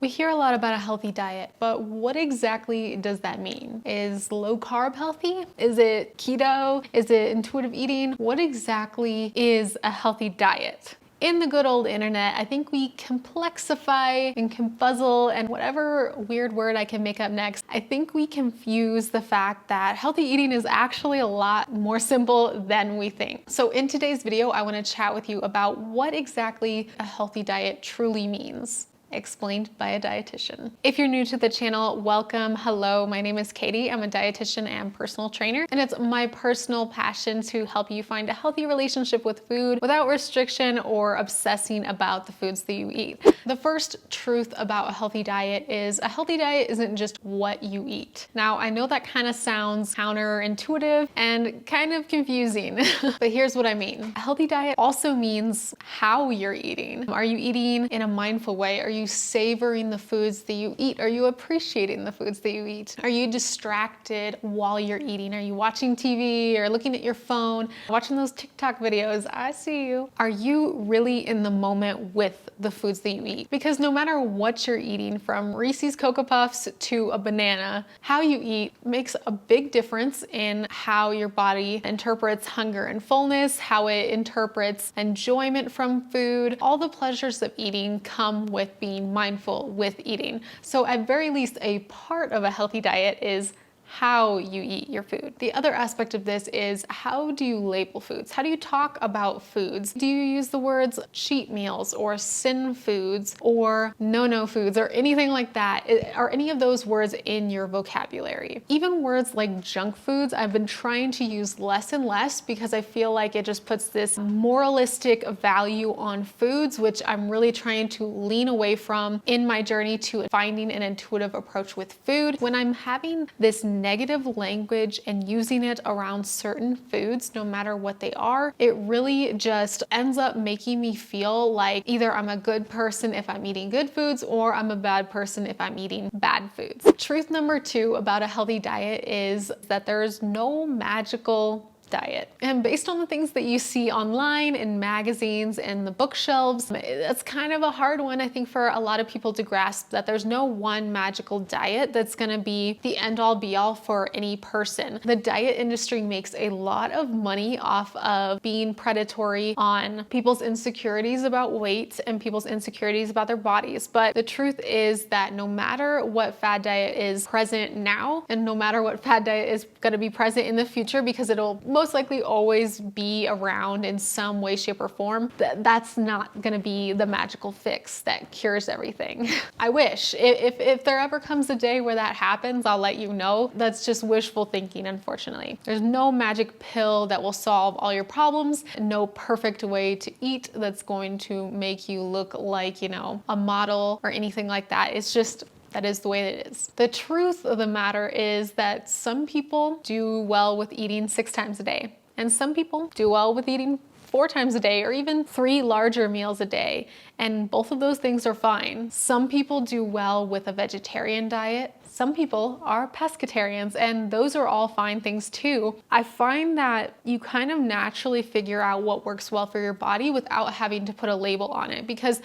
We hear a lot about a healthy diet, but what exactly does that mean? Is low carb healthy? Is it keto? Is it intuitive eating? What exactly is a healthy diet? In the good old internet, I think we complexify and confuzzle and whatever weird word I can make up next. I think we confuse the fact that healthy eating is actually a lot more simple than we think. So in today's video, I want to chat with you about what exactly a healthy diet truly means, explained by a dietitian. If you're new to the channel, welcome. Hello, my name is Katie. I'm a dietitian and personal trainer, and it's my personal passion to help you find a healthy relationship with food without restriction or obsessing about the foods that you eat. The first truth about a healthy diet is a healthy diet isn't just what you eat. Now, I know that kind of sounds counterintuitive and kind of confusing, but here's what I mean. A healthy diet also means how you're eating. Are you eating in a mindful way? Are you savoring the foods that you eat? Are you appreciating the foods that you eat? Are you distracted while you're eating? Are you watching TV or looking at your phone, watching those TikTok videos? I see you. Are you really in the moment with the foods that you eat? Because no matter what you're eating, from Reese's Cocoa Puffs to a banana, how you eat makes a big difference in how your body interprets hunger and fullness, how it interprets enjoyment from food. All the pleasures of eating come with being mindful with eating. So at very least, a part of a healthy diet is how you eat your food. The other aspect of this is, how do you label foods? How do you talk about foods? Do you use the words cheat meals or sin foods or no-no foods or anything like that? Are any of those words in your vocabulary? Even words like junk foods, I've been trying to use less and less because I feel like it just puts this moralistic value on foods, which I'm really trying to lean away from in my journey to finding an intuitive approach with food. When I'm having this negative language and using it around certain foods, no matter what they are, it really just ends up making me feel like either I'm a good person if I'm eating good foods or I'm a bad person if I'm eating bad foods. Truth number 2 about a healthy diet is that there's no magical diet. And based on the things that you see online in magazines and the bookshelves, that's kind of a hard one, I think, for a lot of people to grasp, that there's no one magical diet that's gonna be the end-all be-all for any person. The diet industry makes a lot of money off of being predatory on people's insecurities about weight and people's insecurities about their bodies. But the truth is that no matter what fad diet is present now, and no matter what fad diet is gonna be present in the future, because it'll most likely always be around in some way, shape, or form, that's not gonna be the magical fix that cures everything. I wish. If there ever comes a day where that happens, I'll let you know. That's just wishful thinking, unfortunately. There's no magic pill that will solve all your problems, no perfect way to eat that's going to make you look like, a model or anything like that. It's just, that is the way it is. The truth of the matter is that some people do well with eating 6 times a day, and some people do well with eating 4 times a day, or even 3 larger meals a day. And both of those things are fine. Some people do well with a vegetarian diet. Some people are pescatarians, and those are all fine things too. I find that you kind of naturally figure out what works well for your body without having to put a label on it, because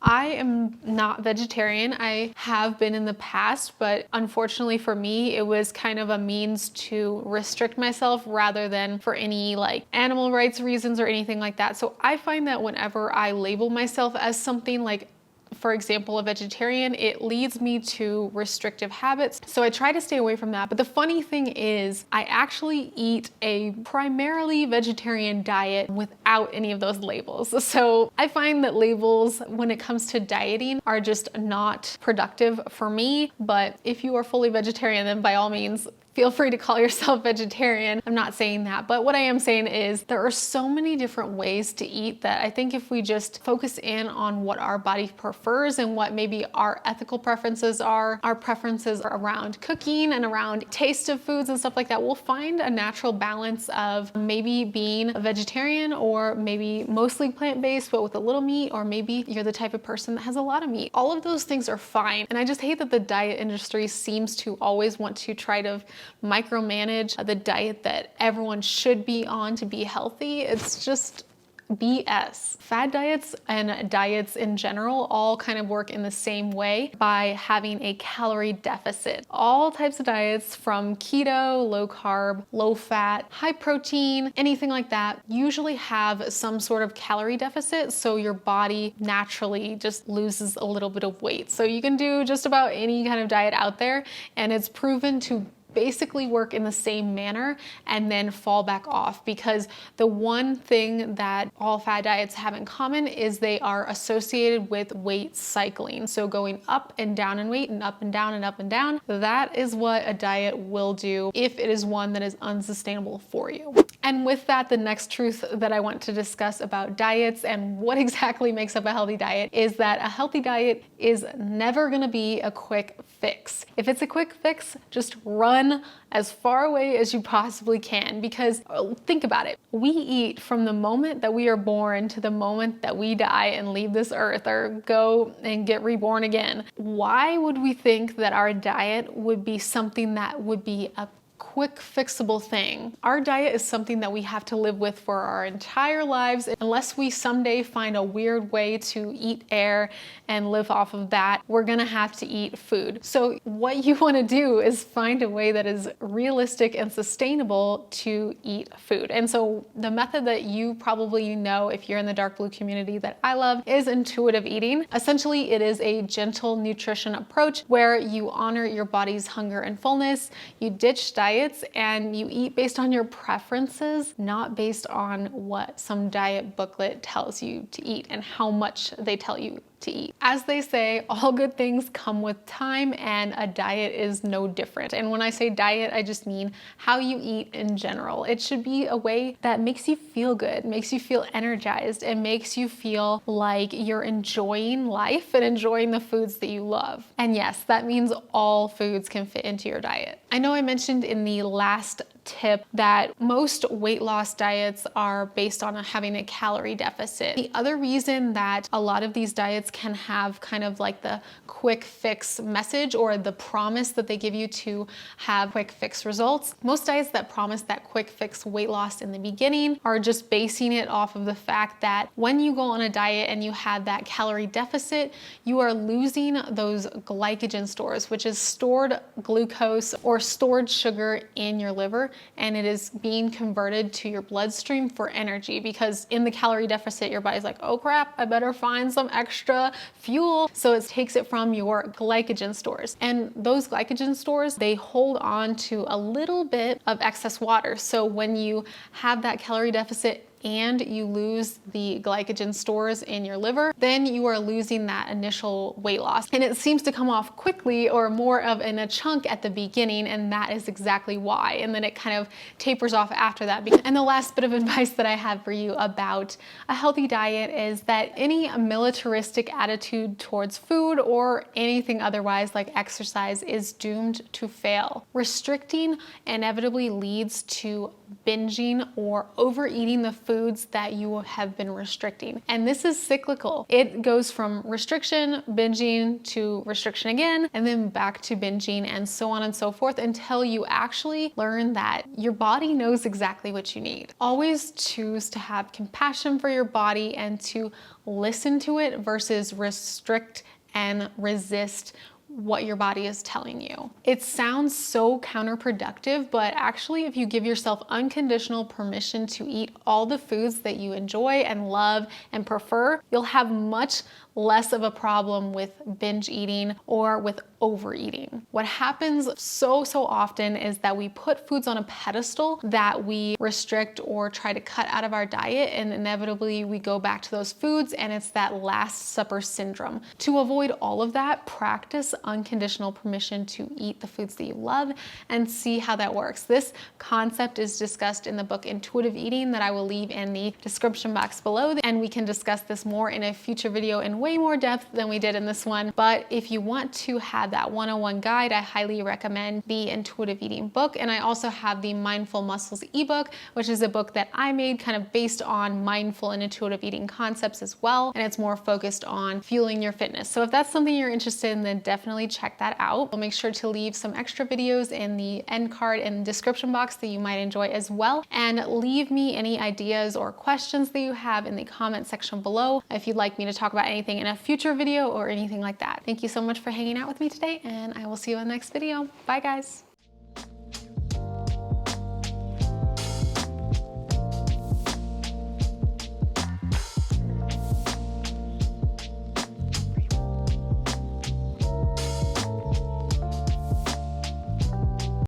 I am not vegetarian. I have been in the past, but unfortunately for me, it was kind of a means to restrict myself rather than for any animal rights reasons or anything like that. So I find that whenever I label myself as something like, for example, a vegetarian, it leads me to restrictive habits. So I try to stay away from that. But the funny thing is, I actually eat a primarily vegetarian diet without any of those labels. So I find that labels, when it comes to dieting, are just not productive for me. But if you are fully vegetarian, then by all means, feel free to call yourself vegetarian. I'm not saying that, but what I am saying is there are so many different ways to eat that I think if we just focus in on what our body prefers and what maybe our ethical preferences are, our preferences around cooking and around taste of foods and stuff like that, we'll find a natural balance of maybe being a vegetarian, or maybe mostly plant-based but with a little meat, or maybe you're the type of person that has a lot of meat. All of those things are fine. And I just hate that the diet industry seems to always want to try to micromanage the diet that everyone should be on to be healthy. It's just, BS. Fad diets and diets in general all kind of work in the same way by having a calorie deficit. All types of diets from keto, low carb, low fat, high protein, anything like that usually have some sort of calorie deficit, so your body naturally just loses a little bit of weight. So you can do just about any kind of diet out there, and it's proven to basically work in the same manner and then fall back off, because the one thing that all fad diets have in common is they are associated with weight cycling. So going up and down in weight and up and down and up and down. That is what a diet will do if it is one that is unsustainable for you. And with that, the next truth that I want to discuss about diets and what exactly makes up a healthy diet is that a healthy diet is never gonna be a quick fix. If it's a quick fix, just run as far away as you possibly can, because think about it. We eat from the moment that we are born to the moment that we die and leave this earth or go and get reborn again. Why would we think that our diet would be something that would be a quick fixable thing? Our diet is something that we have to live with for our entire lives, unless we someday find a weird way to eat air and live off of that. We're gonna have to eat food. So what you want to do is find a way that is realistic and sustainable to eat food. And so the method that you probably know if you're in the dark blue community that I love is intuitive eating. Essentially, it is a gentle nutrition approach where you honor your body's hunger and fullness. You ditch diets and you eat based on your preferences, not based on what some diet booklet tells you to eat and how much they tell you to eat. As they say, all good things come with time, and a diet is no different. And when I say diet, I just mean how you eat in general. It should be a way that makes you feel good, makes you feel energized, and makes you feel like you're enjoying life and enjoying the foods that you love. And yes, that means all foods can fit into your diet. I know I mentioned in the last tip that most weight loss diets are based on having a calorie deficit. The other reason that a lot of these diets can have kind of like the quick fix message or the promise that they give you to have quick fix results, most diets that promise that quick fix weight loss in the beginning are just basing it off of the fact that when you go on a diet and you have that calorie deficit, you are losing those glycogen stores, which is stored glucose or stored sugar in your liver, and it is being converted to your bloodstream for energy, because in the calorie deficit, your body's like, oh crap, I better find some extra fuel. So it takes it from your glycogen stores. And those glycogen stores, they hold on to a little bit of excess water. So when you have that calorie deficit and you lose the glycogen stores in your liver, then you are losing that initial weight loss. And it seems to come off quickly or more of in a chunk at the beginning, and that is exactly why. And then it kind of tapers off after that. And the last bit of advice that I have for you about a healthy diet is that any militaristic attitude towards food or anything otherwise like exercise is doomed to fail. Restricting inevitably leads to binging or overeating the foods that you have been restricting. And this is cyclical. It goes from restriction, binging, to restriction again, and then back to binging, and so on and so forth, until you actually learn that your body knows exactly what you need. Always choose to have compassion for your body and to listen to it versus restrict and resist what your body is telling you. It sounds so counterproductive, but actually if you give yourself unconditional permission to eat all the foods that you enjoy and love and prefer, you'll have much less of a problem with binge eating or with overeating. What happens so often is that we put foods on a pedestal that we restrict or try to cut out of our diet, and inevitably we go back to those foods, and it's that Last Supper syndrome. To avoid all of that, practice unconditional permission to eat the foods that you love and see how that works. This concept is discussed in the book Intuitive Eating that I will leave in the description box below, and we can discuss this more in a future video in way more depth than we did in this one. But if you want to have that one-on-one guide, I highly recommend the Intuitive Eating book. And I also have the Mindful Muscles ebook, which is a book that I made kind of based on mindful and intuitive eating concepts as well. And it's more focused on fueling your fitness. So if that's something you're interested in, then definitely definitely check that out. I'll make sure to leave some extra videos in the end card and description box that you might enjoy as well. And leave me any ideas or questions that you have in the comment section below if you'd like me to talk about anything in a future video or anything like that. Thank you so much for hanging out with me today, and I will see you in the next video. Bye guys.